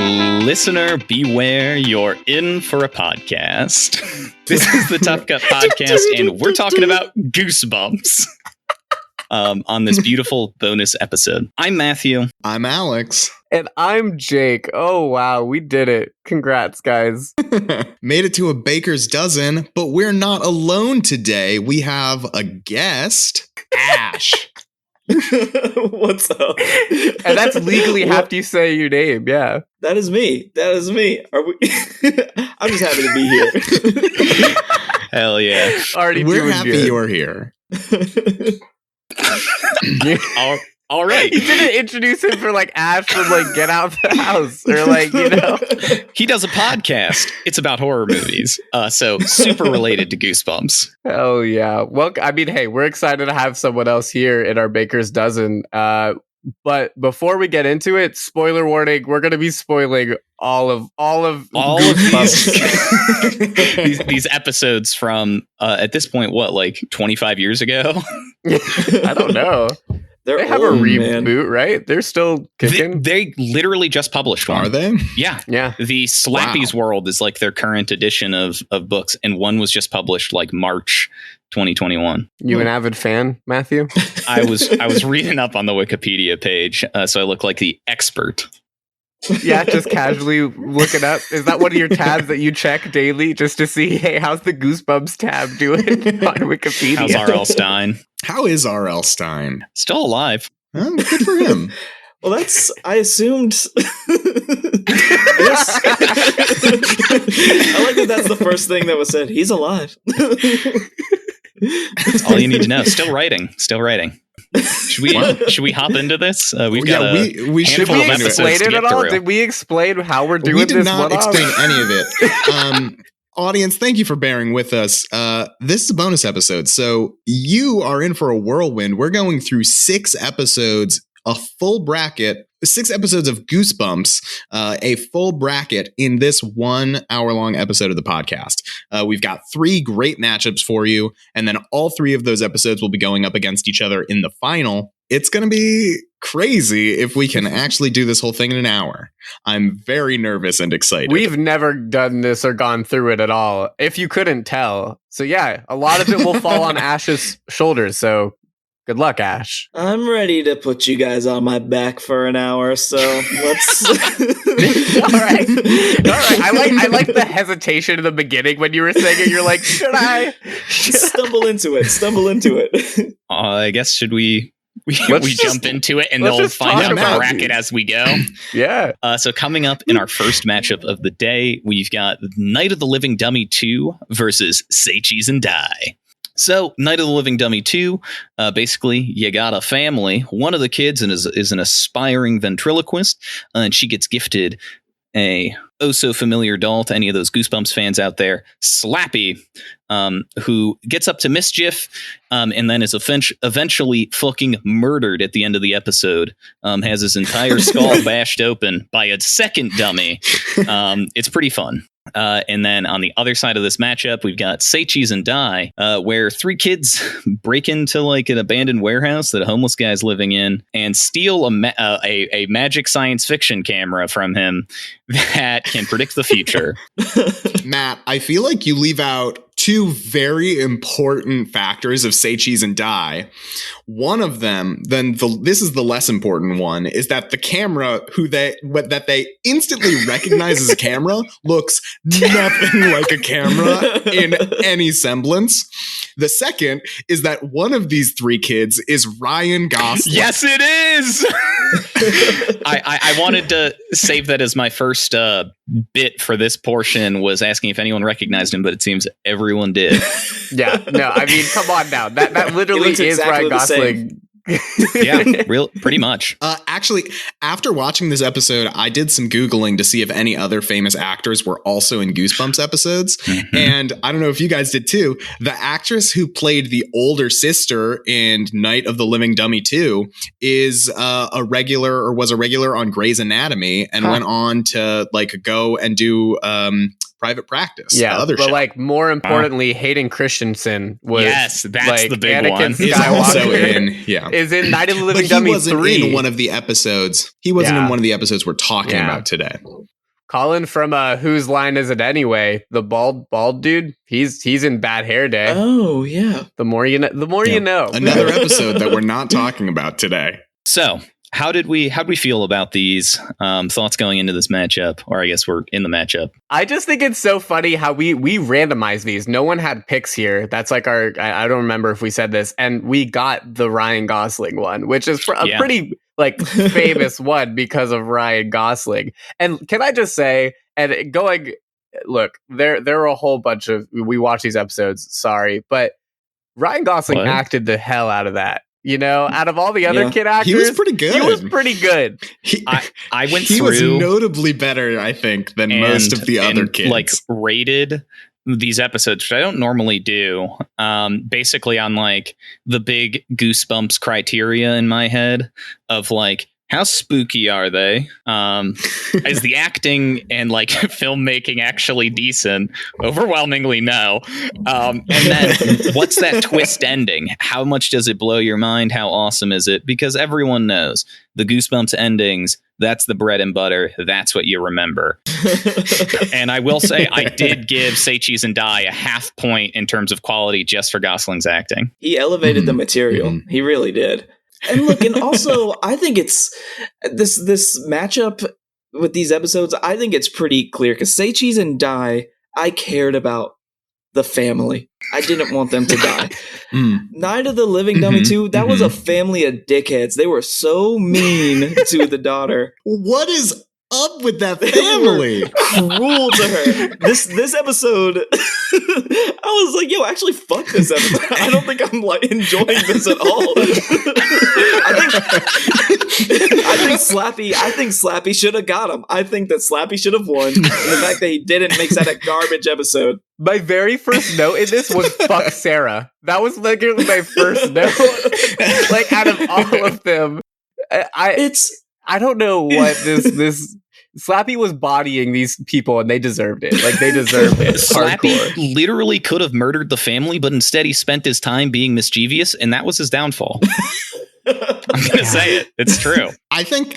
Listener, beware, you're in for a podcast. This is the Tough Cut Podcast, and we're talking about Goosebumps on this beautiful bonus episode. I'm Matthew. I'm Alex. And I'm Jake. Oh, wow. We did it. Congrats, guys. Made it to a baker's dozen, but we're not alone today. We have a guest, Ash. What's up? And that's legally after you say your name. Yeah. That is me. Are we? I'm just happy to be here. Hell yeah. We're happy you're here. All right. You didn't introduce him for like Ash would like get out of the house or like, you know. He does a podcast. It's about horror movies. So super related to Goosebumps. Oh yeah. Well, I mean, hey, we're excited to have someone else here in our Baker's Dozen. But before we get into it, spoiler warning, we're going to be spoiling all of these episodes from at this point, what, like 25 years ago? I don't know. They have a reboot, right? They're still kicking. They literally just published one. Are they? Yeah. Yeah. The Slappy's World is like their current edition of books, and one was just published like March 2021. You an avid fan, Matthew? I was reading up on the Wikipedia page, so I look like the expert. Yeah, just casually looking up. Is that one of your tabs that you check daily just to see, hey, how's the Goosebumps tab doing on Wikipedia? How's R.L. Stein? How is R.L. Stein? Still alive. Oh, good for him. Well, I assumed. I like that that's the first thing that was said. He's alive. That's all you need to know. Still writing. Should we hop into this? We've got we should explain it at all. Did we explain how we're doing this? We did not explain any of it. Audience, thank you for bearing with us. This is a bonus episode, so you are in for a whirlwind. We're going through 6 episodes, a full bracket, 6 episodes of Goosebumps, a full bracket in this 1 hour-long episode of the podcast. We've got 3 great matchups for you, and then all 3 of those episodes will be going up against each other in the final. It's going to be crazy if we can actually do this whole thing in an hour. I'm very nervous and excited. We've never done this or gone through it at all, if you couldn't tell. So yeah, a lot of it will fall on Ash's shoulders, so good luck, Ash. I'm ready to put you guys on my back for an hour, so let's... All right. I like the hesitation in the beginning when you were saying it. You're like, should I? Stumble into it. I guess should we jump into it and they'll find out the bracket as we go. Yeah. So coming up in our first matchup of the day, we've got Night of the Living Dummy 2 versus Say Cheese and Die. So Night of the Living Dummy 2, basically you got a family. One of the kids is an aspiring ventriloquist, and she gets gifted a oh-so-familiar doll to any of those Goosebumps fans out there, Slappy, who gets up to mischief and then is eventually fucking murdered at the end of the episode, has his entire skull bashed open by a second dummy. It's pretty fun. And then on the other side of this matchup, we've got Say Cheese and Die, where 3 kids break into like an abandoned warehouse that a homeless guy's living in and steal a magic science fiction camera from him that can predict the future. Matt, I feel like you leave out 2 very important factors of Say Cheese and Die. One of them, this is the less important one, is that the camera that they instantly recognize as a camera looks nothing like a camera in any semblance. The second is that one of these 3 kids is Ryan Gosling. Yes, it is. I wanted to save that as my first bit for this portion, was asking if anyone recognized him, but it seems everyone did. Yeah, no, I mean, come on now. That literally is exactly Ryan Gosling. Yeah, pretty much. Actually, after watching this episode, I did some Googling to see if any other famous actors were also in Goosebumps episodes. Mm-hmm. And I don't know if you guys did too. The actress who played the older sister in Night of the Living Dummy 2 is was a regular on Grey's Anatomy and went on to like go and do private practice. Yeah, other but shit. Like more importantly, Hayden Christensen was that's like the big Anakin one. Skywalker. Is also in is in Night of the Living but Dummy 3. He wasn't in one of the episodes. He wasn't in one of the episodes we're talking about today. Colin from Whose Line Is It Anyway? The bald dude. He's in Bad Hair Day. Oh yeah. The more you know, you know. Another episode that we're not talking about today. So, how did we feel about these thoughts going into this matchup? Or I guess we're in the matchup. I just think it's so funny how we randomized these. No one had picks here. That's like our. I don't remember if we said this, and we got the Ryan Gosling one, which is a pretty like famous one because of Ryan Gosling. And can I just say, and going, look, there are a whole bunch of we watch these episodes. Sorry, but Ryan Gosling acted the hell out of that. You know, out of all the other kid actors, he was pretty good. He was pretty good. I went he through. He was notably better, I think, than most of the other kids. Like rated these episodes, which I don't normally do. Basically on like the big Goosebumps criteria in my head of like, how spooky are they? Is the acting and like filmmaking actually decent? Overwhelmingly no. And then what's that twist ending? How much does it blow your mind? How awesome is it? Because everyone knows the Goosebumps endings, that's the bread and butter. That's what you remember. And I will say I did give Say Cheese and Die a half point in terms of quality just for Gosling's acting. He elevated the material. He really did. And look, and also, I think it's this matchup with these episodes, I think it's pretty clear because Say Cheese and Die, I cared about the family. I didn't want them to die. Night of the Living Dummy 2, that was a family of dickheads. They were so mean to the daughter. What is up with that family? Cruel to her. This episode, I was like, yo, actually, fuck this episode. I don't think I'm like enjoying this at all. I think Slappy should have got him. I think that Slappy should have won. And the fact that he didn't makes that a garbage episode. My very first note in this was fuck Sarah. That was literally my first note. Like out of all of them, I don't know what this Slappy was bodying these people and they deserved it. Like they deserved it. Slappy literally could have murdered the family, but instead he spent his time being mischievous, and that was his downfall. I'm gonna say it. It's true. I think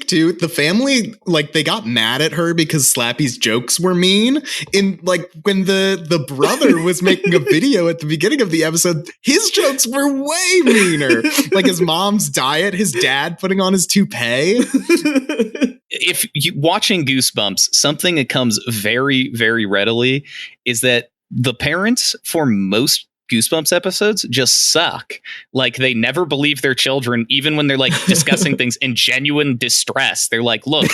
too, the family, like, they got mad at her because Slappy's jokes were mean. In like when the brother was making a video at the beginning of the episode, his jokes were way meaner. Like his mom's diet, his dad putting on his toupee. If you watching Goosebumps, something that comes very, very readily is that the parents for most Goosebumps episodes just suck. Like they never believe their children, even when they're like discussing things in genuine distress. They're like, look,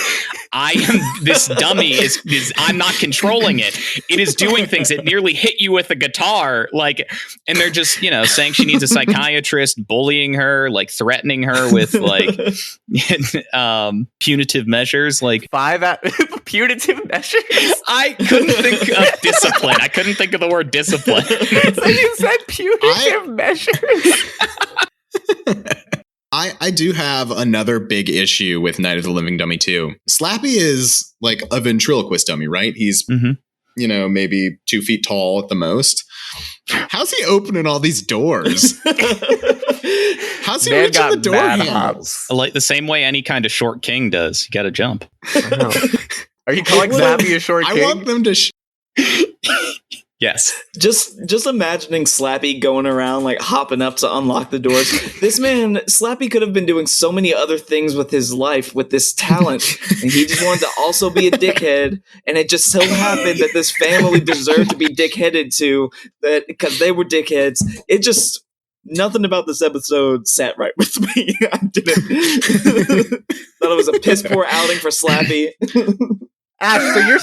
this dummy is I'm not controlling it. It is doing things. It nearly hit you with a guitar. Like, and they're just, saying she needs a psychiatrist, bullying her, like threatening her with like punitive measures. Like punitive measures. I couldn't think of discipline. I couldn't think of the word discipline. So you said punitive measures. I do have another big issue with Night of the Living Dummy 2. Slappy is like a ventriloquist dummy, right? He's, maybe 2 feet tall at the most. How's he opening all these doors? How's he reaching the door handles? Like the same way any kind of short king does. You got to jump. Are you calling Slappy a short king? I want them to... Yes. Just imagining Slappy going around like hopping up to unlock the doors. This man, Slappy could have been doing so many other things with his life with this talent. And he just wanted to also be a dickhead. And it just so happened that this family deserved to be dickheaded to, that because they were dickheads. It just, nothing about this episode sat right with me. I didn't. Thought it was a piss poor outing for Slappy. Ash, so you're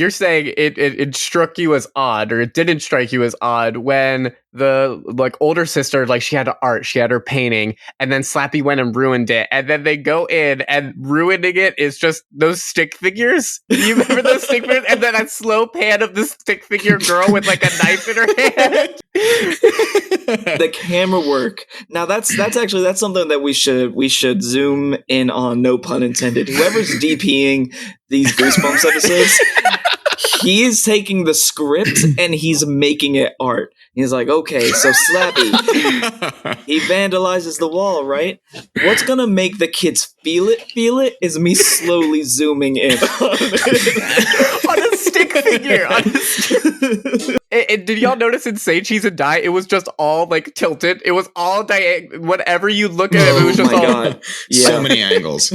saying it struck you as odd, or it didn't strike you as odd when the like older sister, like she had art, she had her painting, and then Slappy went and ruined it, and then they go in and ruining it is just those stick figures. You remember those stick figures, and then that slow pan of this stick figure girl with like a knife in her hand. The camera work. Now that's something that we should zoom in on. No pun intended. Whoever's DPing these Goosebumps episodes, He's taking the script and he's making it art. He's like, okay, so Slappy, he vandalizes the wall, right? What's gonna make the kids feel it is me slowly zooming in on it. On a stick figure. Did y'all notice in Say Cheese and Die, it was just all like tilted. It was all whatever you look at it was just all. God. Yeah. So many angles.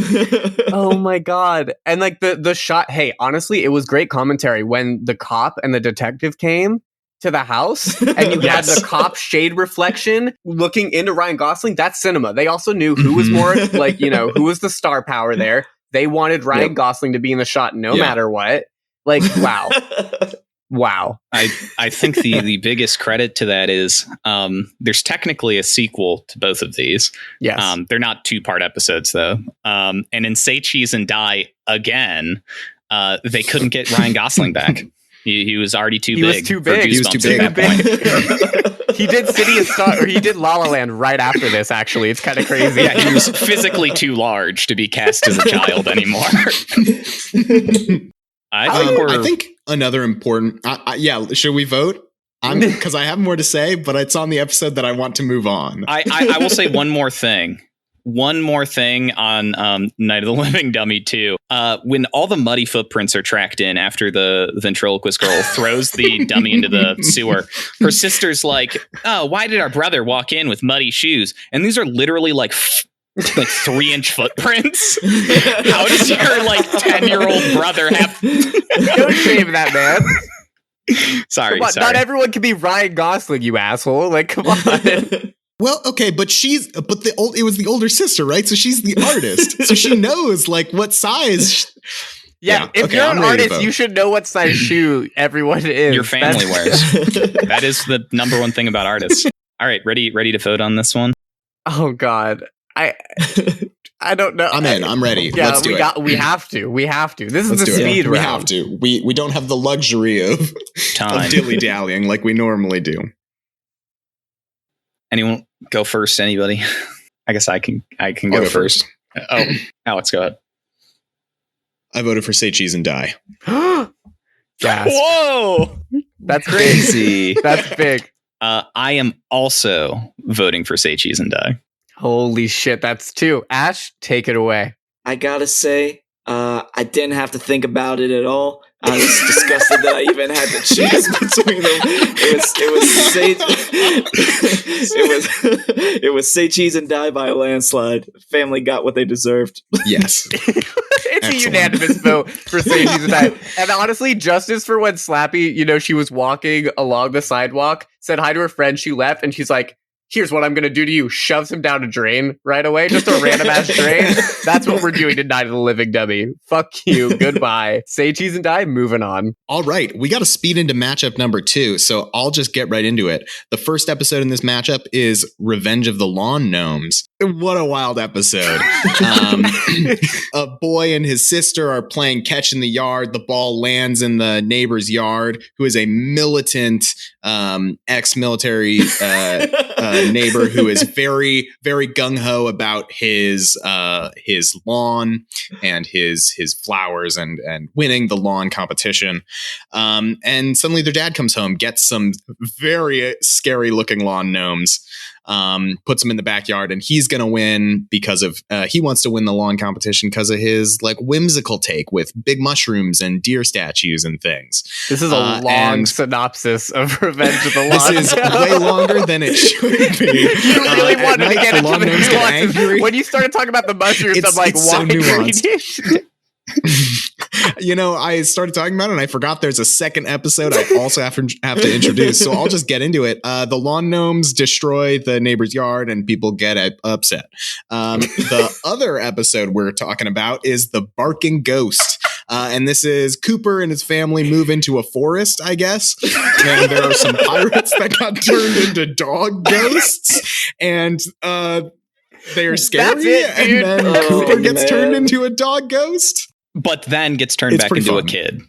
Oh my god. And like the shot, hey, honestly, it was great commentary when the cop and the detective came to the house and you had the cop shade reflection looking into Ryan Gosling. That's cinema. They also knew who was more like, who was the star power there. They wanted Ryan Gosling to be in the shot no matter what. Like, wow. Wow. I think the biggest credit to that is there's technically a sequel to both of these. Yes. They're not 2-part episodes, though. And in Say Cheese and Die again, they couldn't get Ryan Gosling back. He was already too big. He was too big. He was too big at that point. He did City of Stars, or he did La La Land right after this, actually. It's kind of crazy. Yeah, he was physically too large to be cast as a child anymore. I think another important... should we vote? Because I have more to say, but it's on the episode that I want to move on. I will say one more thing. One more thing on Night of the Living Dummy 2. When all the muddy footprints are tracked in after the ventriloquist girl throws the dummy into the sewer, her sister's like, oh, why did our brother walk in with muddy shoes? And these are literally like 3-inch footprints. How does your 10-year-old brother have... Don't shame that man. Sorry. Not everyone can be Ryan Gosling, you asshole. Like, come on. Well, okay, but it was the older sister, right? So she's the artist. So she knows what size. If you're an artist, you should know what size shoe everyone is. Your family wears. That is the number one thing about artists. All right, ready to vote on this one? Oh God. I don't know. I'm in. I'm ready. Yeah, Let's do it. We have to. This is the speed round. We have to. We don't have the luxury of dilly-dallying like we normally do. Anyone go first? Anybody? I guess I can go first. Oh, Alex, go ahead. I voted for Say Cheese and Die. Whoa! That's crazy. That's big. I am also voting for Say Cheese and Die. Holy shit, that's 2. Ash, take it away. I gotta say, I didn't have to think about it at all. I was disgusted that I even had to choose between them. It was Say Cheese and Die by a landslide. Family got what they deserved. Yes. It's a unanimous vote for Say Cheese and Die. And honestly, justice for when Slappy, she was walking along the sidewalk, said hi to her friend, she left, and she's like, here's what I'm going to do to you. Shoves him down a drain right away. Just a random ass drain. That's what we're doing to Night of the Living Dummy. Fuck you. Goodbye. Say Cheese and Die. Moving on. All right. We got to speed into matchup number 2. So I'll just get right into it. The first episode in this matchup is Revenge of the Lawn Gnomes. What a wild episode. A boy and his sister are playing catch in the yard. The ball lands in the neighbor's yard, who is a militant ex-military neighbor who is very, very gung-ho about his lawn and his flowers and winning the lawn competition. And suddenly their dad comes home, gets some very scary looking lawn gnomes, puts them in the backyard, and he's going to win because of he wants to win the lawn competition because of his whimsical take with big mushrooms and deer statues and things. This is a long synopsis of Revenge of the Lawn. This is way longer than it should be. You really wanted to get into the nuances. When you started talking about the mushrooms, I'm like, why so nuanced. I started talking about it and I forgot there's a second episode I also have to introduce. So I'll just get into it. The lawn gnomes destroy the neighbor's yard and people get upset. The other episode we're talking about is the Barking Ghost. And this is Cooper and his family move into a forest, I guess. And there are some pirates that got turned into dog ghosts. And they're scary. And then Cooper gets turned into a dog ghost. But then gets turned back into a kid.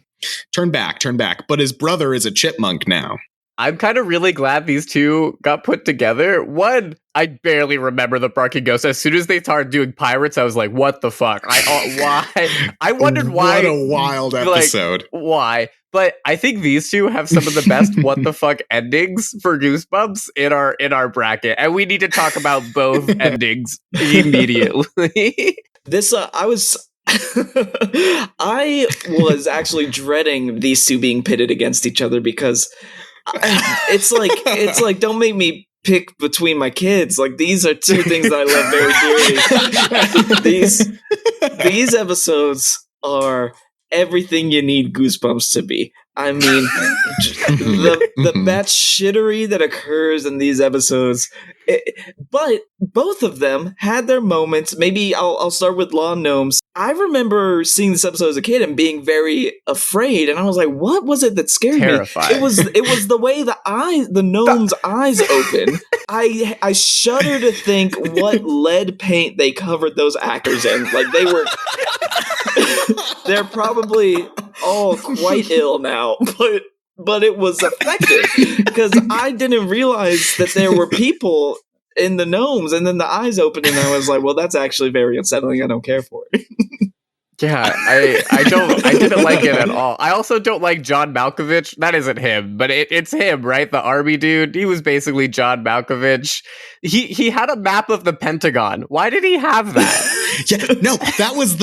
Turn back. But his brother is a chipmunk now. I'm kind of really glad these two got put together. One, I barely remember the barking ghost. As soon as they started doing pirates, I was like, "What the fuck? Why?" I wondered why. What a wild episode! Why? But I think these two have some of the best "what the fuck" endings for Goosebumps in our bracket, and we need to talk about both endings immediately. This I was actually dreading these two being pitted against each other because it's like don't make me pick between my kids. Like, these are two things that I love very dearly. These episodes are everything you need Goosebumps to be. I mean, the batch shittery that occurs in these episodes, but both of them had their moments. Maybe I'll start with Lawn Gnomes. I remember seeing this episode as a kid and being very afraid, and I was like, "What was it that scared Terrified. me?" It was the way the gnome's eyes open. I shudder to think what lead paint they covered those actors in. Like, they were. They're probably all quite ill now, but it was effective because I didn't realize that there were people in the gnomes, and then the eyes opened, and I was like, well, that's actually very unsettling. I don't care for it. Yeah, I didn't like it at all. I also don't like John Malkovich. That isn't him, but it's him, right? The army dude. He was basically John Malkovich. He had a map of the Pentagon. Why did he have that? Yeah, no, that was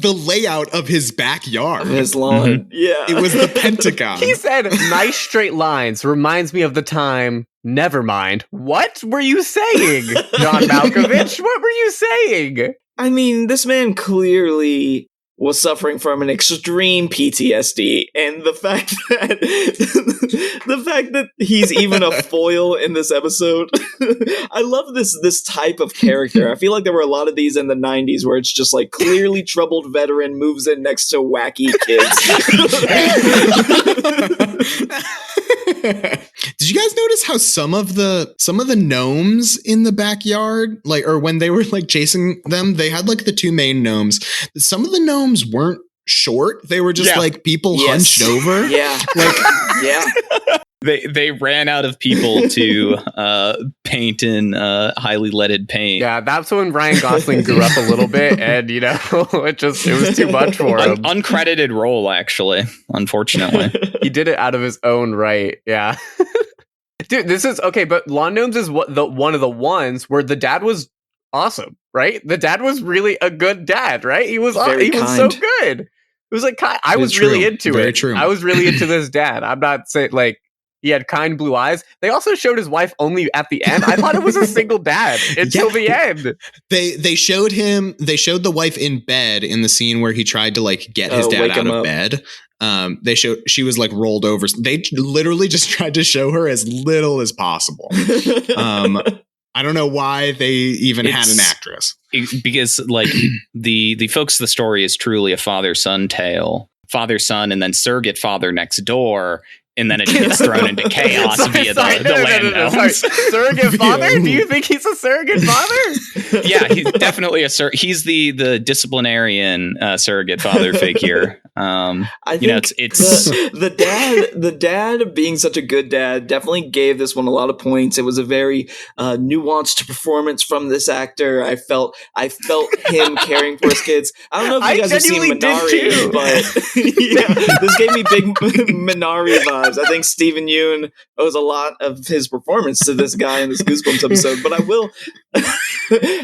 the layout of his backyard. His lawn. Mm-hmm. Yeah. It was the Pentagon. He said, "Nice straight lines. Reminds me of the time." Never mind. What were you saying, John Malkovich? What were you saying? I mean, this man clearly was suffering from an extreme PTSD, and the fact that he's even a foil in this episode. I love this type of character. I feel like there were a lot of these in the 90s where it's just like clearly troubled veteran moves in next to wacky kids. Did you guys notice how some of the gnomes in the backyard, like, or when they were like chasing them, they had like the two main gnomes. Some of the gnomes weren't short; they were just like people hunched over. Yeah, like yeah. They ran out of people to paint in highly leaded paint. Yeah, that's when Ryan Gosling grew up a little bit, and it was too much for him. Uncredited role, actually. Unfortunately, he did it out of his own right. Yeah, dude, this is okay. But Lawn Gnomes is one of the ones where the dad was awesome, right? The dad was really a good dad, right? He was so good. It was like I was really into it. Very true. I was really into this dad. I'm not saying like. He had kind blue eyes. They also showed his wife only at the end. I thought it was a single dad until the end. They showed the wife in bed in the scene where he tried to like get his dad out of bed. They showed she was like rolled over. They literally just tried to show her as little as possible. I don't know why they even had an actress. Because like the focus of the story is truly a father-son tale. Father-son and then surrogate father next door. And then it gets thrown into chaos via the land gnomes. Surrogate father? Do you think he's a surrogate father? Yeah, he's definitely he's the disciplinarian surrogate father figure. I think it's the dad being such a good dad definitely gave this one a lot of points. It was a very nuanced performance from this actor. I felt him caring for his kids. I don't know if you guys have seen Minari, but yeah, this gave me big Minari vibes. I think Stephen Yeun owes a lot of his performance to this guy in this Goosebumps episode. But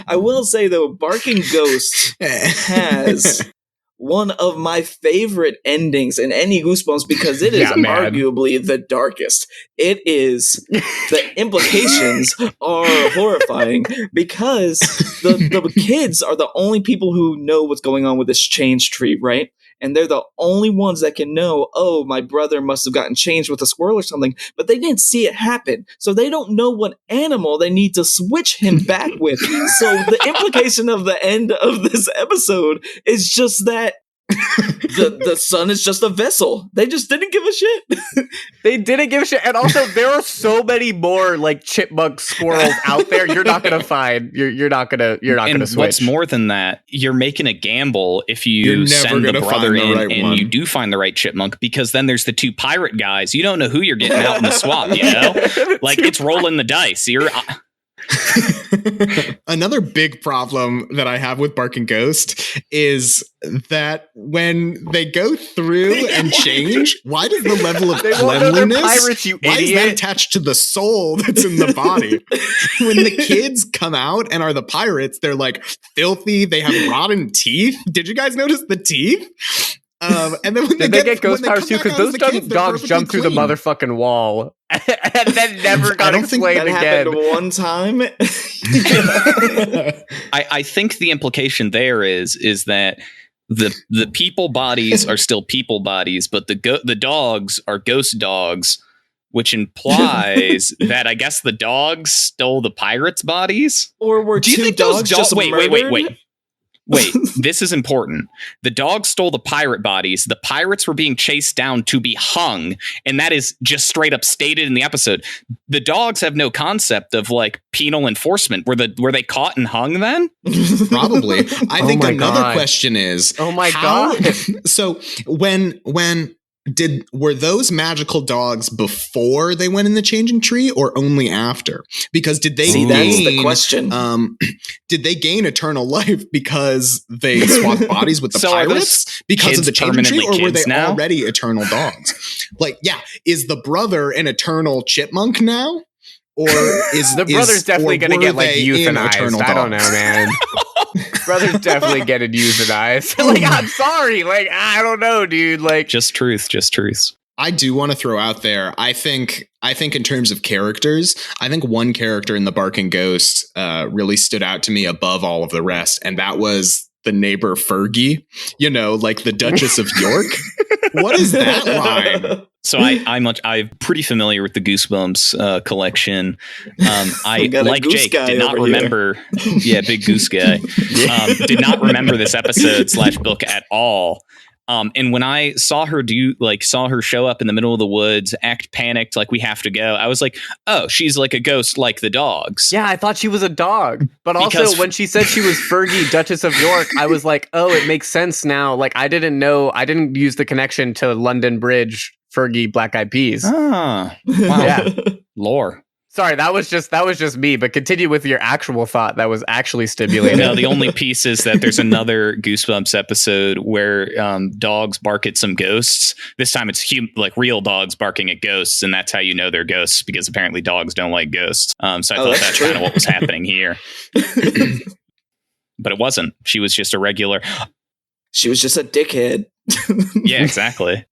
I will say though, Barking Ghost has one of my favorite endings in any Goosebumps because it is arguably the darkest. It is, the implications are horrifying because the kids are the only people who know what's going on with this change tree, right? And they're the only ones that can know, oh, my brother must have gotten changed with a squirrel or something, but they didn't see it happen. So they don't know what animal they need to switch him back with. So the implication of the end of this episode is just that The sun is just a vessel. They just didn't give a shit. They didn't give a shit. And also, there are so many more like chipmunk squirrels out there. You're not gonna find. You're not gonna switch. What's more than that, you're making a gamble if you send the brother in and you do find the right chipmunk, because then there's the two pirate guys. You don't know who you're getting out in the swap. You know, like it's rolling the dice. Another big problem that I have with Barking Ghost is that when they go through and change, why does the level of cleanliness, pirates, you why idiot. is that attached to the soul that's in the body? When the kids come out and are the pirates, they're like filthy. They have rotten teeth. Did you guys notice the teeth? And then when they get ghost powers too? Because those dogs jump through the motherfucking wall and then never got explained again. Happened one time. I think the implication there is that the people bodies are still people bodies, but the dogs are ghost dogs, which implies that I guess the dogs stole the pirates' bodies. Or were two dogs just murdered? Wait, this is important. The dogs stole the pirate bodies. The pirates were being chased down to be hung. And that is just straight up stated in the episode. The dogs have no concept of like penal enforcement. Were they caught and hung then? Probably. I think another question is, oh my God. So when were those magical dogs before they went in the changing tree or only after? Because did they that's the question. Did they gain eternal life because they swapped bodies with the pirates because of the changing tree, or were they already eternal dogs? Like, yeah, is the brother an eternal chipmunk now? Or is the brother's definitely going to get like euthanized? I don't know, man. Brother's definitely getting euthanized. Like, I'm sorry. Like, I don't know, dude. Like, just truth. I do want to throw out there. I think in terms of characters, I think one character in the Barking Ghost really stood out to me above all of the rest, and that was the neighbor Fergie. You know, like the Duchess of York. What is that line? So I'm pretty familiar with the Goosebumps collection. I like Jake did not remember. Yeah, big goose guy. Did not remember this episode / book at all. And when I saw her show up in the middle of the woods, act panicked, like we have to go, I was like, oh, she's like a ghost like the dogs. Yeah, I thought she was a dog. But also when she said she was Fergie, Duchess of York, I was like, oh, it makes sense now. Like, I didn't use the connection to London Bridge, Fergie, Black Eyed Peas. Ah, wow. Yeah. Lore. Sorry, that was just me, but continue with your actual thought that was actually stimulating. No, the only piece is that there's another Goosebumps episode where dogs bark at some ghosts. This time it's real dogs barking at ghosts, and that's how you know they're ghosts, because apparently dogs don't like ghosts. So I thought that's kind of what was happening here. But it wasn't. She was just a regular... She was just a dickhead. Yeah, exactly.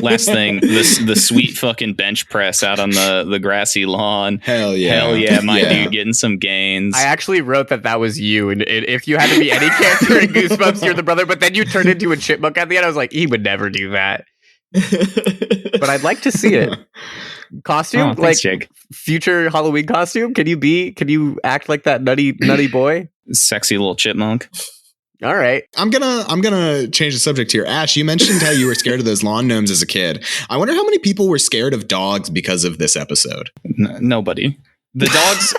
Last thing, the sweet fucking bench press out on the grassy lawn. Hell yeah, dude, getting some gains. I actually wrote that was you, and if you had to be any character in Goosebumps, you're the brother. But then you turned into a chipmunk at the end. I was like, he would never do that. But I'd like to see it. Costume, thanks, Jake. Future Halloween costume. Can you act like that nutty boy? Sexy little chipmunk. All right. I'm gonna change the subject here. Ash, you mentioned how you were scared of those lawn gnomes as a kid. I wonder how many people were scared of dogs because of this episode. Nobody. The dogs,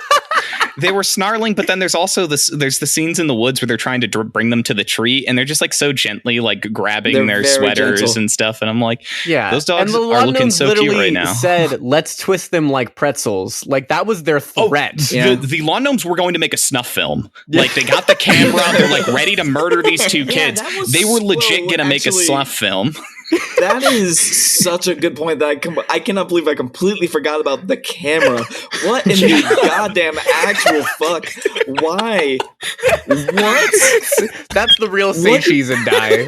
they were snarling, but then there's also there's the scenes in the woods where they're trying to bring them to the tree, and they're just like so gently like grabbing their sweaters gentle. And stuff. And I'm like, yeah, those dogs are looking so cute right now. Said, let's twist them like pretzels. Like that was their threat. Oh, yeah. The lawn gnomes were going to make a snuff film. Like they got the camera, they're like ready to murder these two kids. They were legit going to make a snuff film. That is such a good point that I cannot believe I completely forgot about the camera. What in the goddamn actual fuck? Why? What? That's the real say cheese and die.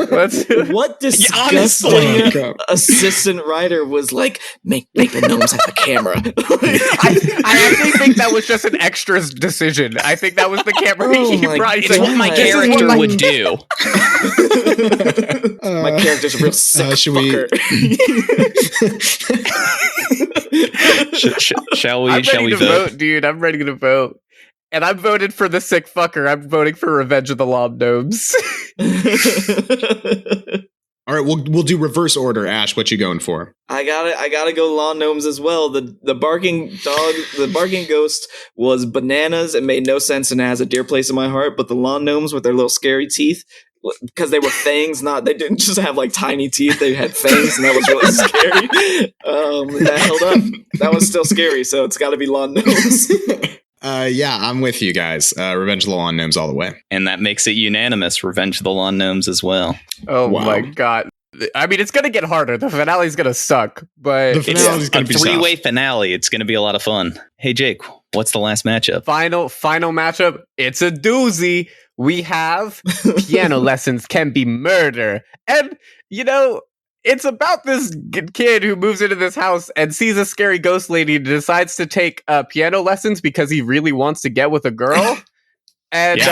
What disgusting assistant writer was like, make the gnomes have the camera. I actually think that was just an extra's decision. I think that was the camera he brought. It's what my character would do. My character's a real sick fucker. Shall we? I'm ready to vote, dude? I'm ready to vote, and I'm voted for the sick fucker. I'm voting for Revenge of the Lob Gnomes. All right, we'll do reverse order. Ash, what you going for? I gotta go lawn gnomes as well. The barking dog, the barking ghost was bananas. It made no sense and it has a dear place in my heart. But the lawn gnomes with their little scary teeth, because they were fangs, they didn't just have like tiny teeth. They had fangs, and that was really scary. That held up. That was still scary, so it's got to be lawn gnomes. Yeah, I'm with you guys. Revenge of the Lawn Gnomes all the way. And that makes it unanimous. Revenge of the Lawn Gnomes as well. Oh Wow. my god. I mean, it's going to get harder. The finale's going to suck, but The finale's It's going a to be three-way tough. finale. It's going to be a lot of fun. Hey, Jake, what's the last matchup? final matchup. It's a doozy. We have piano lessons can be murder. And, it's about this kid who moves into this house and sees a scary ghost lady and decides to take piano lessons because he really wants to get with a girl. And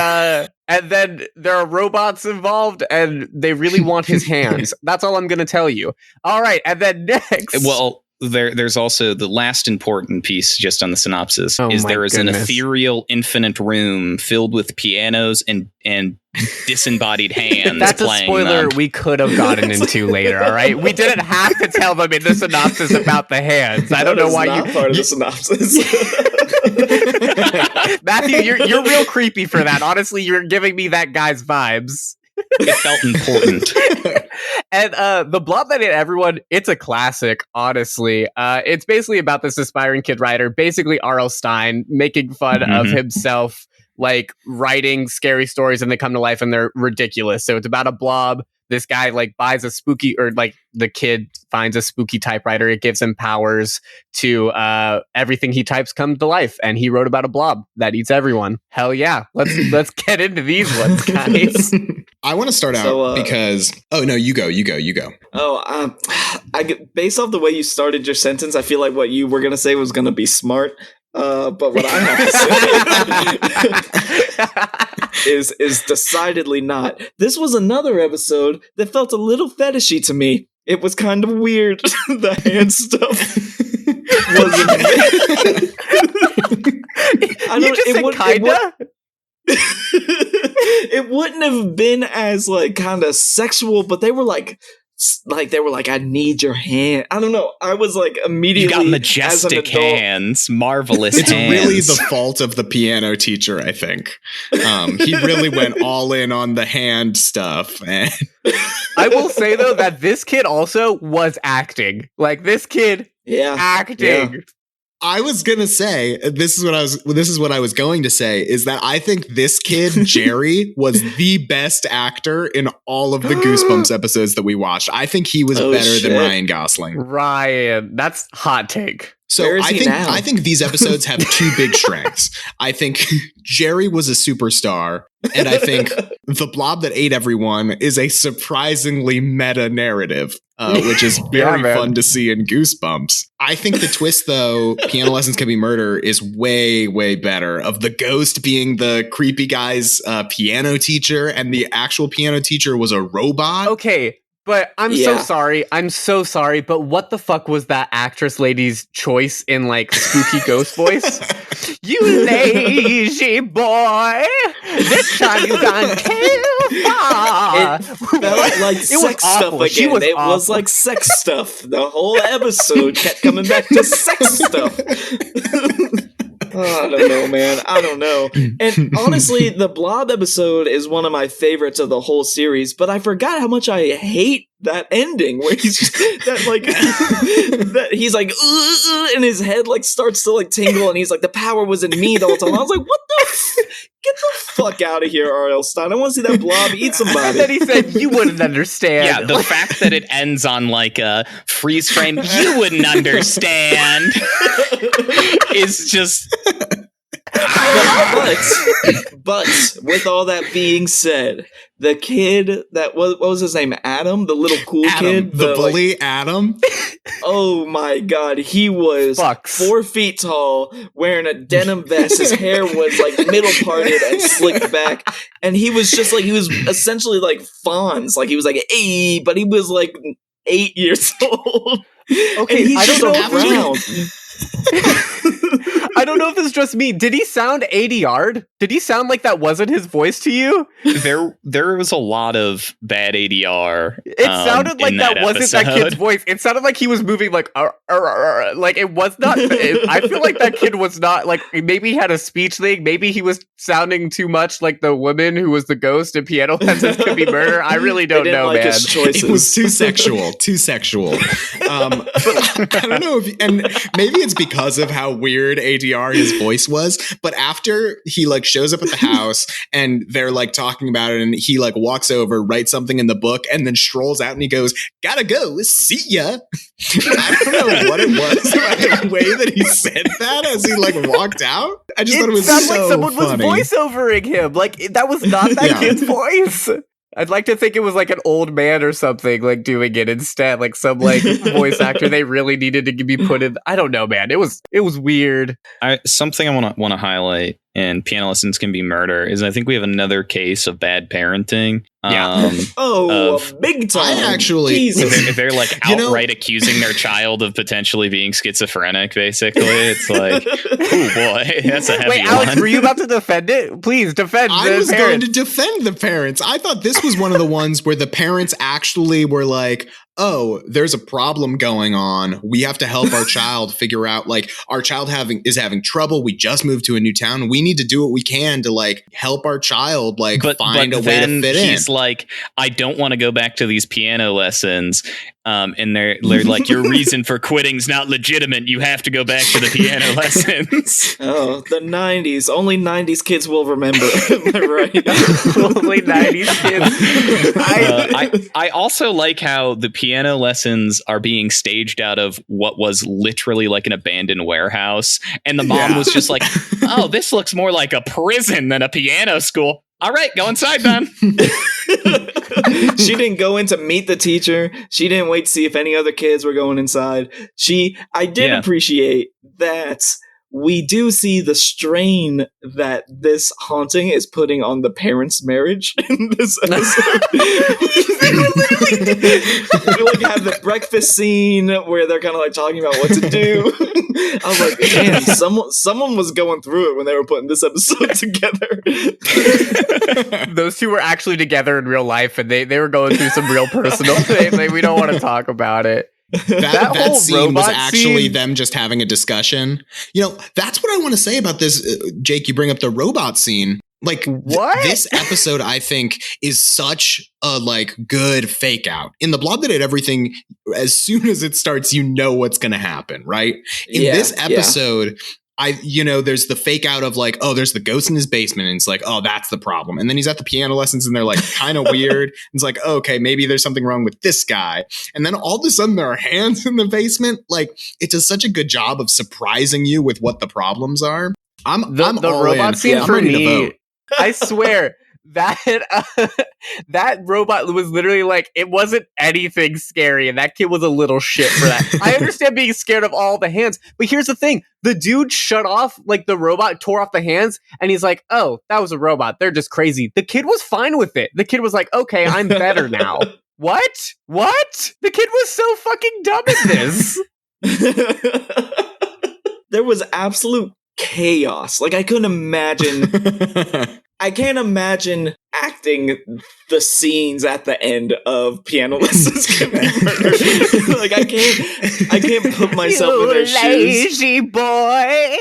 and then there are robots involved and they really want his hands. That's all I'm going to tell you. All right. And then next. Well, there's also the last important piece just on the synopsis is my there is goodness. an ethereal infinite room filled with pianos and disembodied hands. That's a playing spoiler them. we could have gotten into later, all right? We didn't have to tell them in the synopsis about the hands. I don't know why not part of the synopsis. Matthew, you're real creepy for that. Honestly, you're giving me that guy's vibes. It felt important. And The Blob That Ate Everyone, it's a classic, honestly. It's basically about this aspiring kid writer, basically R.L. Stine, making fun of himself, like writing scary stories and they come to life and they're ridiculous. So it's about a blob. This guy buys a spooky, or the kid finds a spooky typewriter. It gives him powers to everything he types come to life. And he wrote about a blob that eats everyone. Hell yeah. Let's get into these ones, guys. I want to start out because... Oh, no, you go. Oh, based off the way you started your sentence, I feel like what you were going to say was going to be smart. But what I have to say is decidedly not. This was another episode that felt a little fetishy to me. It was kind of weird. The hand stuff was. You just said kinda? It wouldn't have been as kind of sexual, but they were like I need your hand. I don't know. I was immediately. You got majestic hands, marvelous It's hands. really the fault of the piano teacher, I think. He really went all in on the hand stuff. And I will say though that this kid also was acting. This kid acting. Yeah. I was gonna say this is what I was going to say is that I think this kid Jerry was the best actor in all of the Goosebumps episodes that we watched. I think he was better than Ryan Gosling. Ryan, that's hot take. So Where is he now? I think these episodes have two big strengths. I think Jerry was a superstar, and I think The Blob That Ate Everyone is a surprisingly meta narrative, which is very fun to see in Goosebumps. I think the twist, though, Piano Lessons Can Be Murder, is way, way better. Of the ghost being the creepy guy's piano teacher, and the actual piano teacher was a robot. Okay. But I'm so sorry, but what the fuck was that actress lady's choice in spooky ghost voice? You lazy boy, this time you gone too far. It felt like sex stuff again. It was like sex stuff. The whole episode kept coming back to sex stuff. I don't know, man. I don't know. And honestly, the Blob episode is one of my favorites of the whole series, but I forgot how much I hate that ending where he's just, that he's like, and his head starts to tingle, and he's like, the power was in me the whole time. I was like, what the get the fuck out of here, R.L. Stine. I want to see that blob eat somebody. And then he said, you wouldn't understand. Yeah, the fact that it ends on a freeze frame, you wouldn't understand, is just... But with all that being said, the kid that what was his name? Adam, the little cool kid, the bully, Adam. Oh my god, he was 4 feet tall, wearing a denim vest. His hair was middle parted and slicked back, and he was just he was essentially like Fonz. He was hey, but he was 8 years old. Okay, and he's I just don't know around. I don't know if it's just me. Did he sound ADR'd? Did he sound like that wasn't his voice to you? There was a lot of bad ADR. It sounded like that wasn't that kid's voice. It sounded like he was moving like it was not. I feel like that kid was not like, maybe he had a speech thing. Maybe he was sounding too much like the woman who was the ghost in Piano Lessons Could Be Murder. I really don't know, like man. his choices. It was too sexual. But I don't know if, and maybe it's because of how weird ADR his voice was. But after he like shows up at the house and they're like talking about it, and he like walks over, writes something in the book, and then strolls out and he goes, "Gotta go, see ya." I don't know what it was about the way that he said that as he like walked out. I just thought it was so like someone funny. was voiceovering him. Like that was not that kid's voice. I'd like to think it was like an old man or something like doing it instead, like some like voice actor they really needed to be put in. I don't know, man. It was weird. Something I want to highlight in Piano Lessons Can Be Murder is I think we have another case of bad parenting. Yeah. Big time. I actually, if they're like outright accusing their child of potentially being schizophrenic, basically, it's like, oh boy, that's a heavy Wait, one. Alex, were you about to defend it? Please defend the parents. I was going to defend the parents. I thought this was one of the ones where the parents actually were like, oh, there's a problem going on. We have to help our child figure out, like, our child is having trouble. We just moved to a new town. We need to do what we can to like help our child find a way to fit in. He's like, I don't want to go back to these piano lessons. And they're like, your reason for quitting's not legitimate. You have to go back to the piano lessons. Oh, the 90s. Only 90s kids will remember. Am I right? Only 90s kids. I also like how the piano lessons are being staged out of what was literally like an abandoned warehouse. And the mom was just like, oh, this looks more like a prison than a piano school. All right, go inside then. She didn't go in to meet the teacher. She didn't wait to see if any other kids were going inside. I did appreciate that we do see the strain that this haunting is putting on the parents' marriage in this episode. They like have the breakfast scene where they're kind of like talking about what to do. I was like, man, someone was going through it when they were putting this episode together. Those two were actually together in real life, and they were going through some real personal things. Like, we don't want to talk about it. That whole scene was actually them just having a discussion. You know, that's what I want to say about this. Jake, you bring up the robot scene. Like, what? This episode, I think, is such a good fake out. In The Blob that did everything, as soon as it starts, you know what's going to happen, right? In this episode, there's the fake out of there's the ghost in his basement, and it's like, oh, that's the problem. And then he's at the piano lessons and they're like kind of weird. It's like, oh, okay, maybe there's something wrong with this guy. And then all of a sudden there are hands in the basement. Like, it does such a good job of surprising you with what the problems are. I'm the all robot in. scene I'm for ready to me. vote. I swear that robot was literally like, it wasn't anything scary, and that kid was a little shit for that. I understand being scared of all the hands, but here's the thing: the dude shut off, the robot tore off the hands, and he's like, "Oh, that was a robot. They're just crazy." The kid was fine with it. The kid was like, "Okay, I'm better now." What? The kid was so fucking dumb in this. There was absolute chaos. I couldn't imagine. I can't imagine acting the scenes at the end of Piano Lessons Can Be Murdered. I can't put myself in their shoes. Lazy boy,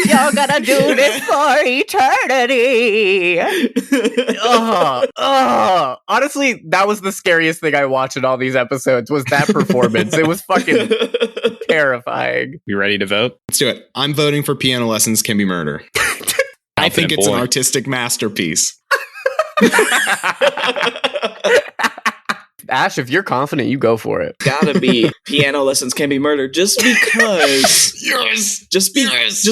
you're gonna do this for eternity. Honestly, that was the scariest thing I watched in all these episodes, was that performance. It was fucking terrifying. You ready to vote? Let's do it. I'm voting for Piano Lessons Can Be Murder. I think it's an artistic masterpiece. Ash, if you're confident, you go for it. Gotta be Piano Lessons Can Be Murdered, just because. Yes. Just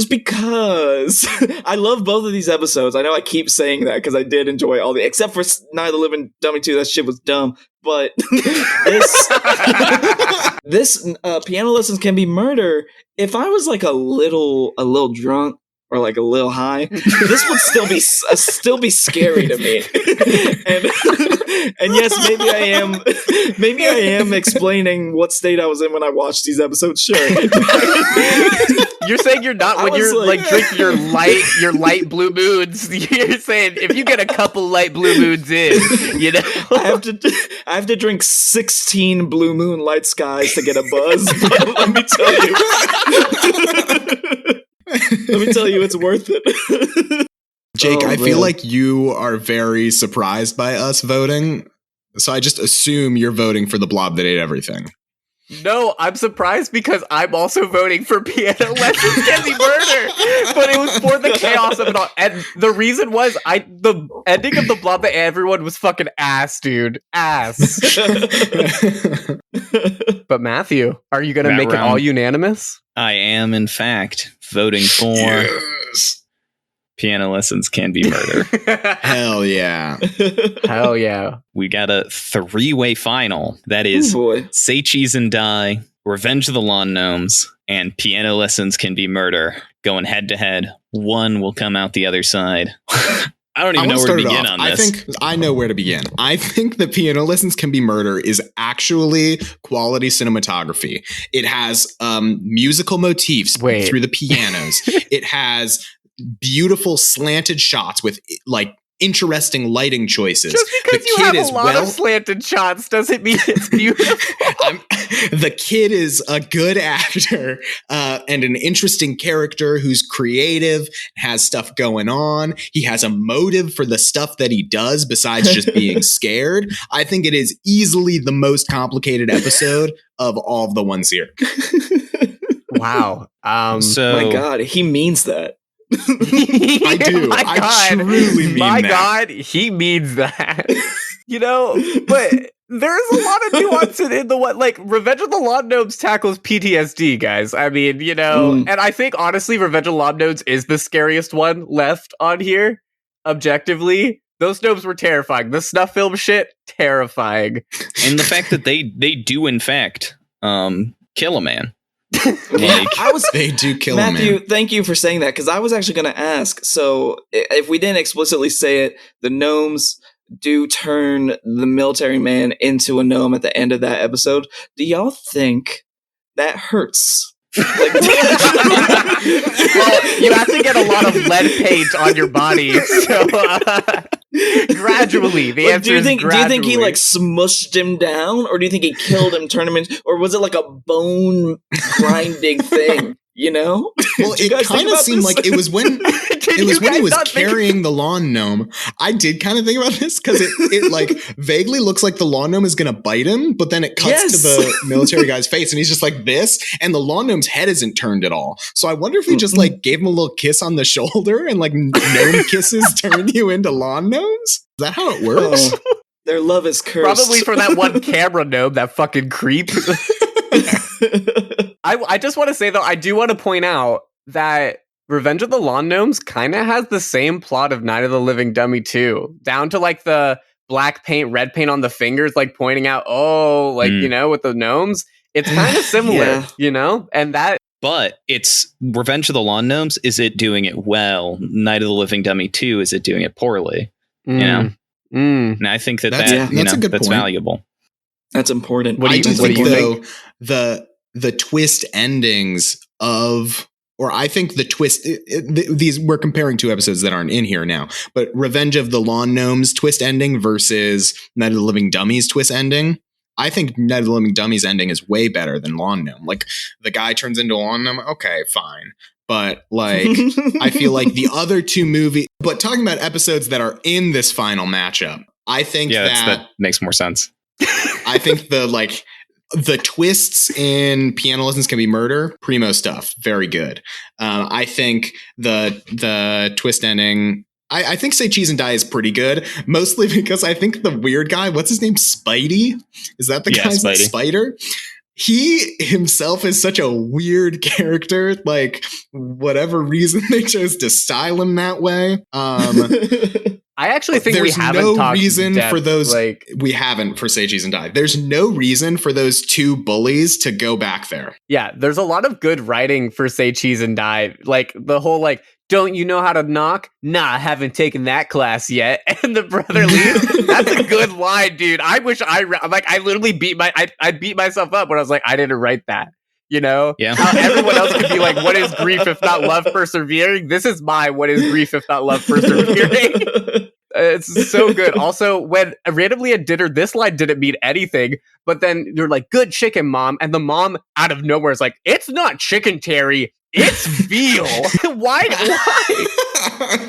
because. I love both of these episodes. I know I keep saying that because I did enjoy all except for Night of the Living Dummy 2. That shit was dumb. But this Piano Lessons Can Be Murder. If I was a little drunk, or like a little high, this would still be scary to me. And yes, maybe I am explaining what state I was in when I watched these episodes. Sure. You're saying you're not when you're like drinking your light blue moods. You're saying if you get a couple light blue moods in, you know, I have to drink 16 blue moon light skies to get a buzz. But let me tell you, it's worth it. Jake, I feel like you are very surprised by us voting, so I just assume you're voting for the blob that ate everything. No, I'm surprised because I'm also voting for Piano Lessons Can Be Murder, but it was for the chaos of it all. And the reason was the ending of the blob that everyone was fucking ass, dude. Ass. But Matthew, are you going to make it all unanimous? I am, in fact, voting for Piano Lessons Can Be Murder. Hell yeah. Hell yeah. We got a 3-way final. That is Say Cheese and Die, Revenge of the Lawn Gnomes, and Piano Lessons Can Be Murder going head to head. One will come out the other side. I don't even know where to begin on this. I know where to begin. I think that Piano Lessons Can Be Murder is actually quality cinematography. It has musical motifs through the pianos. It has beautiful slanted shots with like interesting lighting choices. Just because you have a lot of slanted shots doesn't mean it's beautiful. The kid is a good actor and an interesting character who's creative, has stuff going on. He has a motive for the stuff that he does besides just being scared. I think it is easily the most complicated episode of all of the ones here. Wow. My God, he means that. I do. I truly mean that. My God, he means that. You know, but there's a lot of nuance in the what, like, Revenge of the Lawn Gnomes tackles PTSD, guys. I mean, you know, and I think, honestly, Revenge of the Lawn Gnomes is the scariest one left on here, objectively. Those gnomes were terrifying. The snuff film shit, terrifying. And the fact that they do, in fact, kill a man. They do kill Matthew, him. thank you for saying that, because I was actually going to ask. So, if we didn't explicitly say it, the gnomes do turn the military man into a gnome at the end of that episode. Do y'all think that hurts? Like, well, you have to get a lot of lead paint on your body, so gradually. The answer is gradually. Do you think he like smushed him down, or do you think he killed him, turned him into, or was it like a bone grinding thing? You know? Well, it kind of seemed like it was when he was carrying the lawn gnome. I did kind of think about this because it like vaguely looks like the lawn gnome is going to bite him, but then it cuts to the military guy's face and he's just like this, and the lawn gnome's head isn't turned at all. So I wonder if he just like gave him a little kiss on the shoulder, and like gnome kisses turn you into lawn gnomes. Is that how it works? Oh, their love is cursed. Probably for that one camera gnome, that fucking creep. I just want to say, though, I do want to point out that Revenge of the Lawn Gnomes kind of has the same plot of Night of the Living Dummy 2, down to like the black paint, red paint on the fingers, like pointing out, you know, with the gnomes. It's kind of similar, you know, and that. But it's Revenge of the Lawn Gnomes. Is it doing it well? Night of the Living Dummy 2, is it doing it poorly? You know? And I think that's a good point. Valuable. That's important. I do think, though, the twist endings of, or I think the twist, these, we're comparing two episodes that aren't in here now, but Revenge of the Lawn Gnomes twist ending versus Night of the Living Dummies twist ending. I think Night of the Living Dummies ending is way better than Lawn Gnome. Like, the guy turns into a lawn gnome. Okay, fine. But like, I feel like the other two movies, but talking about episodes that are in this final matchup, I think that makes more sense. I think the twists in Piano Lessons Can Be Murder, primo stuff, very good. I think the twist ending, I think Say Cheese and Die is pretty good, mostly because I think the weird guy, what's his name, Spidey? Is that the guy's name? Spider? He himself is such a weird character, like whatever reason they chose to style him that way. I actually think there's we haven't no talked reason depth, for those. like We haven't for Say Cheese and Die. There's no reason for those two bullies to go back there. yeah, there's a lot of good writing for Say Cheese and Die. Like the whole like, don't you know how to knock? Nah, I haven't taken that class yet. And the brother leaves. That's a good line, dude. I wish I literally I beat myself up when I was like, I didn't write that. You know? Yeah. How everyone else could be like, what is grief if not love persevering? This is my what is grief if not love persevering? It's so good. Also, when randomly at dinner, this line didn't mean anything, but then you're like, good chicken, mom. And the mom out of nowhere is like, it's not chicken, Terry. It's veal. Why?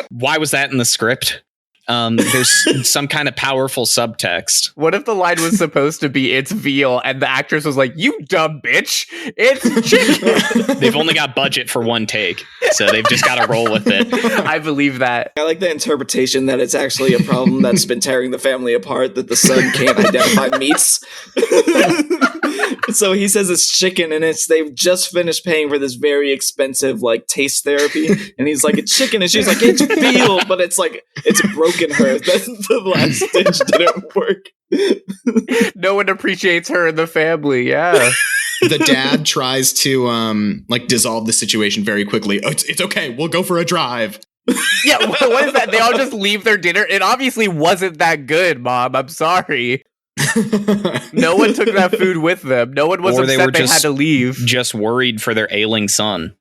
Why was that in the script? There's some kind of powerful subtext. What if the line was supposed to be it's veal and the actress was like, you dumb bitch, it's chicken? They've only got budget for one take, so they've just got to roll with it. I believe that. I like the interpretation that it's actually a problem that's been tearing the family apart, that the son can't identify meats. So he says it's chicken, and they've just finished paying for this very expensive like taste therapy, and he's like, it's chicken, and she's like, it's veal, but it's like it's broken her. That's the last stitch didn't work. No one appreciates her in the family. Yeah. The dad tries to like dissolve the situation very quickly. Oh, it's okay. We'll go for a drive. Yeah, what is that? They all just leave their dinner. It obviously wasn't that good, Mom. I'm sorry. No one took that food with them. No one was Or upset they had to leave. Just worried for their ailing son.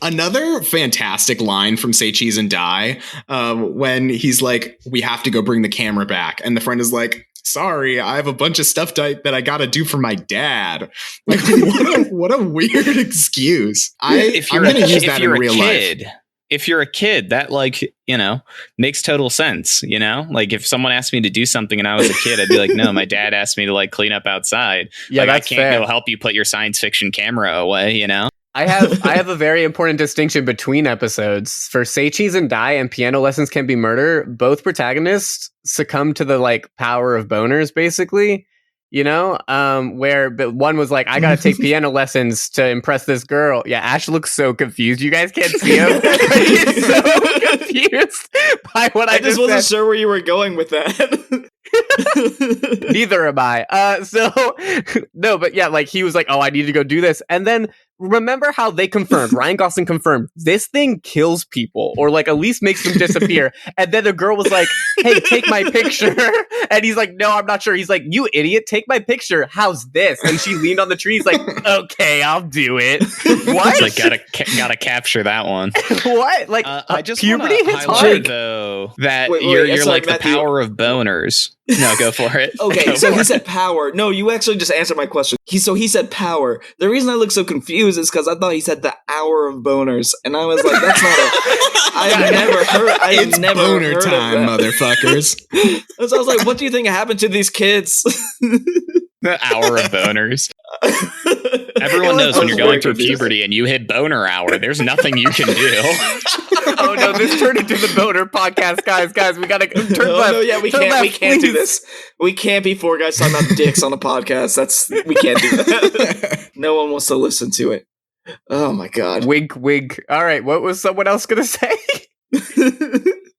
Another fantastic line from Say Cheese and Die, when he's like, we have to go bring the camera back. And the friend is like, sorry, I have a bunch of stuff that I got to do for my dad. Like, what a weird excuse. I'm going to use that in real life. If you're a kid, that makes total sense. Like if someone asked me to do something and I was a kid, I'd be like, no, my dad asked me to like clean up outside. Yeah, like, that's I can't fair. go help you put your science fiction camera away, I have a very important distinction between episodes. For Say Cheese and Die and Piano Lessons Can Be Murder, both protagonists succumb to the like power of boners, basically. Where one was like, I gotta take piano lessons to impress this girl. Yeah, Ash looks so confused. You guys can't see him. He's so confused by what I just wasn't said. sure where you were going with that. Neither am I. No, but yeah, like he was like, oh, I need to go do this. And then remember how they confirmed, Ryan Gosling confirmed, this thing kills people or like at least makes them disappear. And then the girl was like, hey, take my picture. And he's like, no, I'm not sure. He's like, you idiot, take my picture. How's this? And she leaned on the tree. He's like, okay, I'll do it. What? It's like, gotta capture that one. What? Like, I just puberty hits highlight, hard. though, that Wait, you're sorry, like Matthew. the power of boners. No, go for it. Okay, Go so for he it. said power. No, you actually just answered my question. He said power. The reason I look so confused is because I thought he said the hour of boners, and I was like, that's not I've never heard. It's never boner heard time, of that. motherfuckers. And so I was like, what do you think happened to these kids? The hour of boners. Everyone knows when you're going through puberty and you hit boner hour, there's nothing you can do. Oh no, this turned into the boner podcast, guys. We gotta turn left. No, yeah, we can't do this. We can't be four guys talking about dicks on a podcast. We can't do that. No one wants to listen to it. Oh my god. Wink, wink. All right, what was someone else gonna say?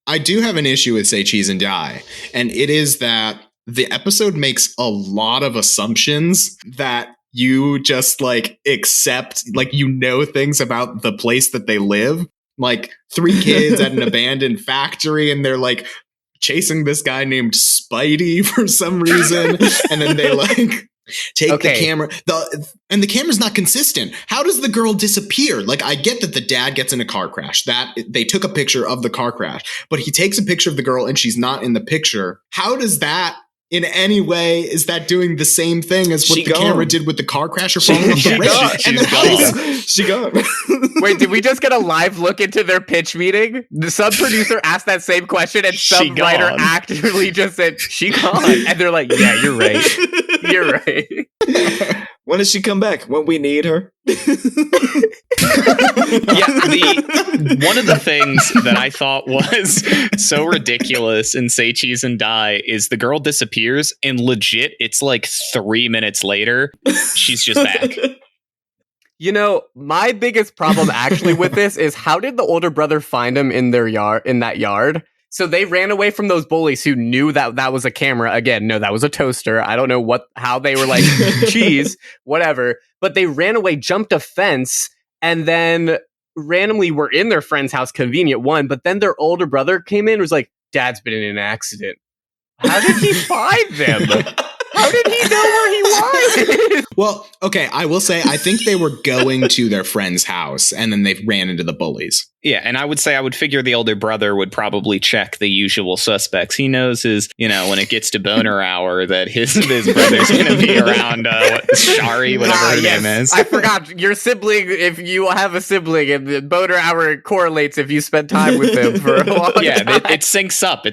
I do have an issue with Say Cheese and Die, and it is that the episode makes a lot of assumptions that you just like accept, like things about the place that they live. Like 3 kids at an abandoned factory, and they're like chasing this guy named Spidey for some reason, and then they like take the camera. And the camera's not consistent. How does the girl disappear? Like, I get that the dad gets in a car crash, that they took a picture of the car crash, but he takes a picture of the girl and she's not in the picture. How does that in any way, is that doing the same thing as what camera did with the car crash or falling off the bridge? And then She gone. Wait, did we just get a live look into their pitch meeting? The sub producer asked that same question, and some writer actively just said, she gone. And they're like, yeah, you're right. You're right. When does she come back? When we need her? One of the things that I thought was so ridiculous in Say Cheese and Die is the girl disappears, and legit, it's like 3 minutes later, she's just back. You know, my biggest problem actually with this is how did the older brother find him in that yard? So they ran away from those bullies who knew that was a camera. Again, no, that was a toaster. I don't know how they were like, cheese, whatever. But they ran away, jumped a fence, and then randomly were in their friend's house, convenient one. But then their older brother came in and was like, Dad's been in an accident. How did he find them? How did he know where he was? Well, okay, I will say, I think they were going to their friend's house and then they ran into the bullies. Yeah, and I would figure the older brother would probably check the usual suspects. He knows when it gets to boner hour that his brother's going to be around Shari, whatever her name is. I forgot, your sibling, if you have a sibling, and the boner hour correlates if you spend time with him for a long time. Yeah, it syncs up.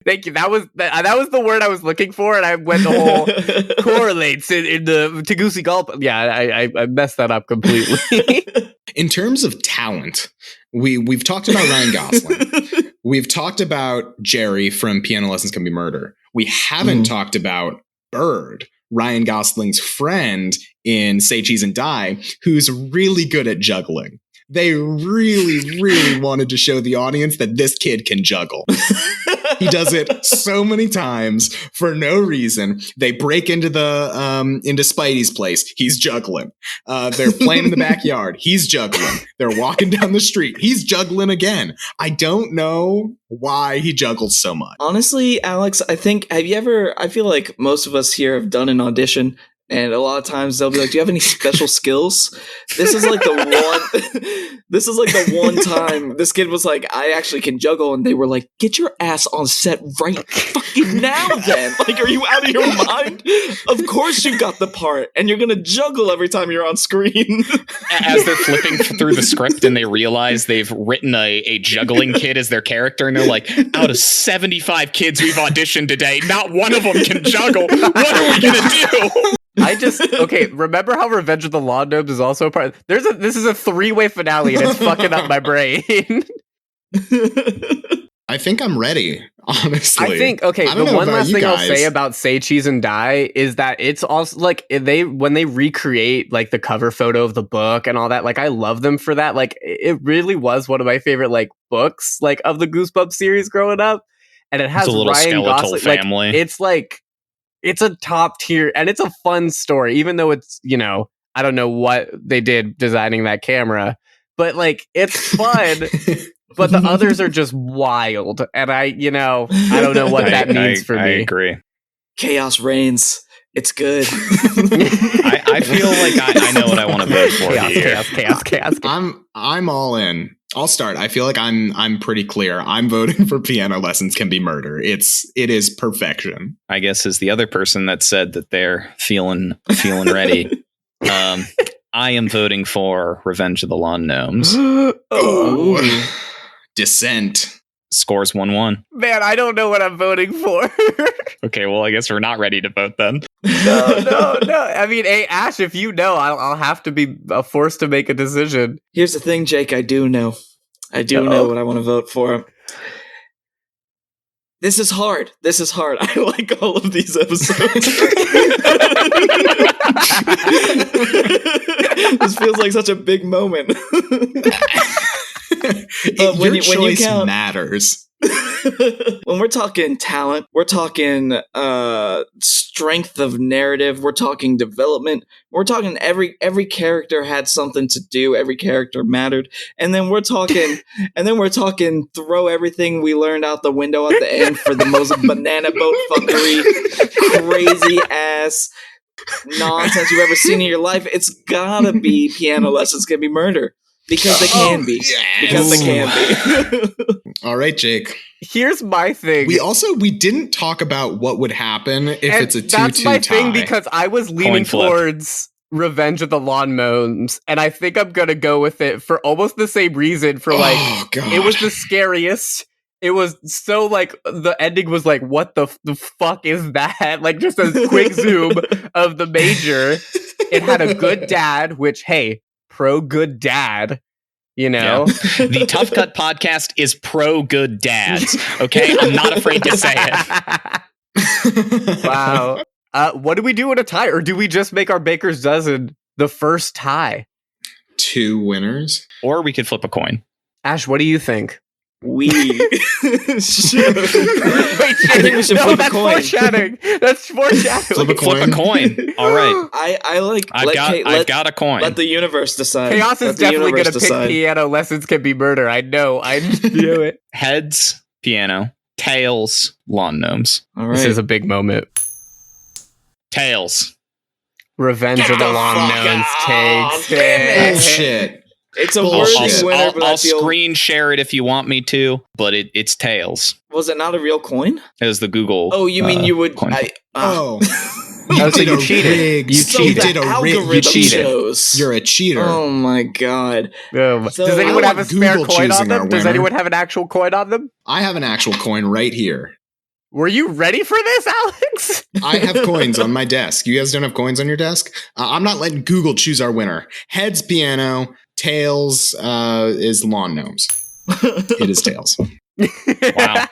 Thank you. That was the word I was looking for, and I went the whole correlates in the to Goosey Gulp. Yeah, I messed that up completely. In terms of talent, we've talked about Ryan Gosling. We've talked about Jerry from Piano Lessons Can Be Murder. We haven't talked about Bird, Ryan Gosling's friend in Say Cheese and Die, who's really good at juggling. They really, really wanted to show the audience that this kid can juggle. He does it so many times for no reason. They break into into Spidey's place. He's juggling. They're playing in the backyard. He's juggling. They're walking down the street. He's juggling again. I don't know why he juggles so much. Honestly, Alex, I feel like most of us here have done an audition. And a lot of times they'll be like, "Do you have any special skills?" This is like the one time this kid was like, "I actually can juggle," and they were like, "Get your ass on set right fucking now, then! Like, are you out of your mind? Of course you got the part, and you're gonna juggle every time you're on screen." As they're flipping through the script and they realize they've written a juggling kid as their character, and they're like, "Out of 75 kids we've auditioned today, not one of them can juggle. What are we gonna do?" Remember how Revenge of the Lawn Gnomes is also a part? This is a 3-way finale and it's fucking up my brain. I think I'm ready, honestly. I think, the one last thing I'll say about Say Cheese and Die is that it's also like when they recreate like the cover photo of the book and all that, like I love them for that. Like it really was one of my favorite like books like of the Goosebumps series growing up. And it has a little Ryan Gosling. family. It's a top tier and it's a fun story, even though it's, I don't know what they did designing that camera, but like it's fun. But the others are just wild. And I don't know what that means for me. I agree. Chaos reigns. It's good. I feel like I know what I want to vote for. Chaos. I'm all in. I'll start. I feel like I'm pretty clear. I'm voting for Piano Lessons Can Be Murder. It is perfection. I guess as the other person that said that they're feeling ready. I am voting for Revenge of the Lawn Gnomes. Oh. Dissent. Scores 1-1. Man, I don't know what I'm voting for. Okay, well, I guess we're not ready to vote then. No. I mean, hey, Ash, if you know, I'll have to be forced to make a decision. Here's the thing, Jake. I do know what I want to vote for. This is hard. I like all of these episodes. This feels like such a big moment. Your choice matters. When we're talking talent, we're talking strength of narrative, we're talking development, we're talking every character had something to do, every character mattered, and then we're talking throw everything we learned out the window at the end for the most banana boat fuckery, crazy ass nonsense you've ever seen in your life. It's gotta be Piano Lessons Can Be Murder. Because they can be. Yes. Because they can be. All right, Jake. Here's my thing. We didn't talk about what would happen if it's a 2-2 tie. That's my thing because I was leaning towards Revenge of the Lawn Gnomes, and I think I'm gonna go with it for almost the same reason. For it was the scariest. It was so like the ending was like, what the fuck is that? Like just a quick zoom of the major. It had a good dad, which hey. Pro good dad, Yeah. The Tough Cut podcast is pro good dads. Okay, I'm not afraid to say it. Wow. What do we do in a tie, or do we just make our baker's dozen the first tie? 2 winners. Or we could flip a coin. Ash, what do you think? We Wait, I think we should flip a that's coin. foreshadowing. That's foreshadowing. Flip a coin. All right. I like. I've got a coin. Let the universe decide. Chaos is Let the definitely going to universe decide. pick piano lessons can be murder. I know. I knew it. Heads, piano. Tails, lawn gnomes. All right. This is a big moment. Tails. Revenge Get of the the Long fuck Gnomes out. takes Damn it. Bullshit. It's a Bullshit. worthy winner, but I I'll feel. screen share it if you want me to, but it's tails. Was it not a real coin? It was the Google. Oh, you mean you would? coin. Oh. Oh, so did you a cheated. rigged- You So cheated. the did a rig- algorithm you cheated. shows. You're a cheater. Oh my god. Does So anyone I have a want spare Google coin on choosing our them? Does winner. anyone have an actual coin on them? I have an actual coin right here. Were you ready for this, Alex? I have coins on my desk. You guys don't have coins on your desk? I'm not letting Google choose our winner. Heads, piano. Tails is lawn gnomes. It is tails. Wow.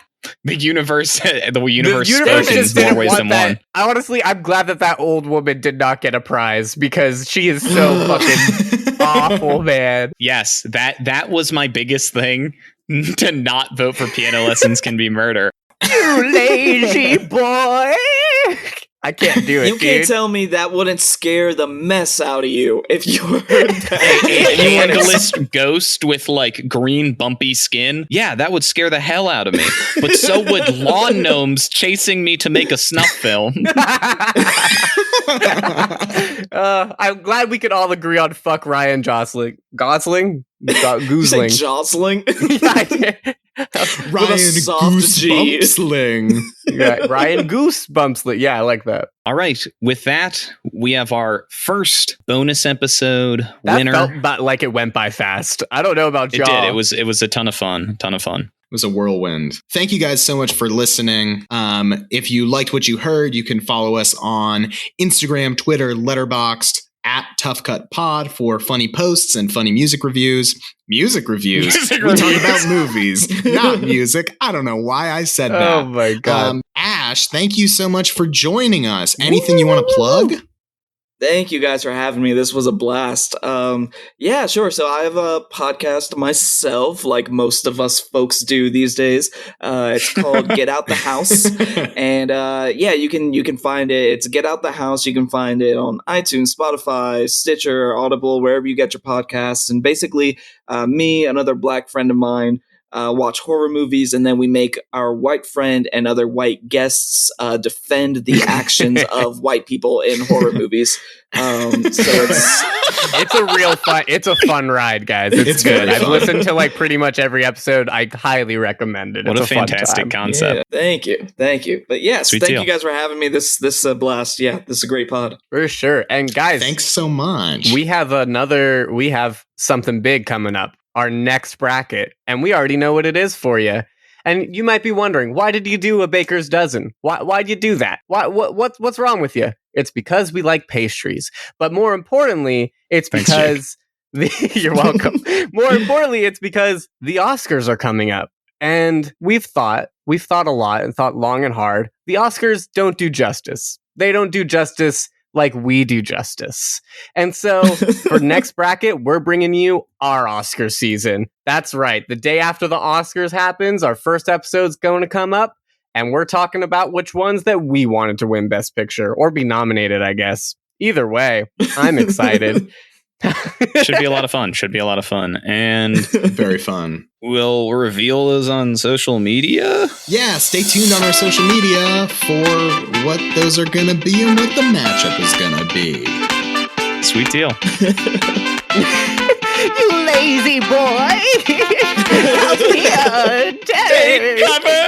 The universe spoke The universe in just more didn't ways want than that. one. Honestly, I'm glad that old woman did not get a prize because she is so fucking awful, man. Yes, that was my biggest thing. To not vote for piano lessons can be murder. You lazy boy. I can't do it, You can't dude. tell me that wouldn't scare the mess out of you if you heard that. A handless ghost with like green bumpy skin. Yeah, that would scare the hell out of me. But so would lawn gnomes chasing me to make a snuff film. I'm glad we could all agree on fuck Ryan Gosling. Gosling? You say Goosling. jostling? Yeah, I did. Ryan soft G. Goosebumpsling. Yeah, Ryan Goosebumps. Yeah, I like that. All right, with that, we have our first bonus episode That winner. felt like it went by fast. I don't know about It y'all. did. It was a ton of fun. It was a whirlwind. Thank you guys so much for listening. If you liked what you heard, you can follow us on Instagram, Twitter, Letterboxd, at Tough Cut Pod for funny posts and funny music reviews. Music reviews? Music We talk reviews. about movies, not music. I don't know why I said that. Oh my god. Ash, thank you so much for joining us. Anything you want to plug? Thank you guys for having me. This was a blast. Yeah, sure. So I have a podcast myself, like most of us folks do these days. It's called Get Out the House, and yeah, you can find it. It's Get Out the House. You can find it on iTunes, Spotify, Stitcher, Audible, wherever you get your podcasts. And basically, me, another black friend of mine, watch horror movies, and then we make our white friend and other white guests defend the actions of white people in horror movies. So It's a real fun. It's a fun ride, guys. It's good. very I've fun. listened to like pretty much every episode. I highly recommend it. What It's a fun fantastic time. concept. yeah, thank you. But yes, Sweet thank deal. you guys for having me. This a blast. Yeah, this is a great pod. For sure. And guys, Thanks so much. we have something big coming up. Our next bracket, and we already know what it is for you. And you might be wondering, why did you do a baker's dozen? Why'd you do that? What's wrong with you? It's because we like pastries. But more importantly, it's Thanks, because you're welcome. More importantly, it's because the Oscars are coming up. And we've thought a lot and thought long and hard. The Oscars don't do justice. They don't do justice like we do justice. And so for next bracket, we're bringing you our Oscar season. That's right. The day after the Oscars happens, our first episode's going to come up, and we're talking about which ones that we wanted to win Best Picture or be nominated, I guess. Either way, I'm excited. Should be a lot of fun. And Very fun. we'll reveal those on social media. Yeah, stay tuned on our social media for what those are going to be and what the matchup is going to be. Sweet deal. You lazy boy! Come here, Take cover!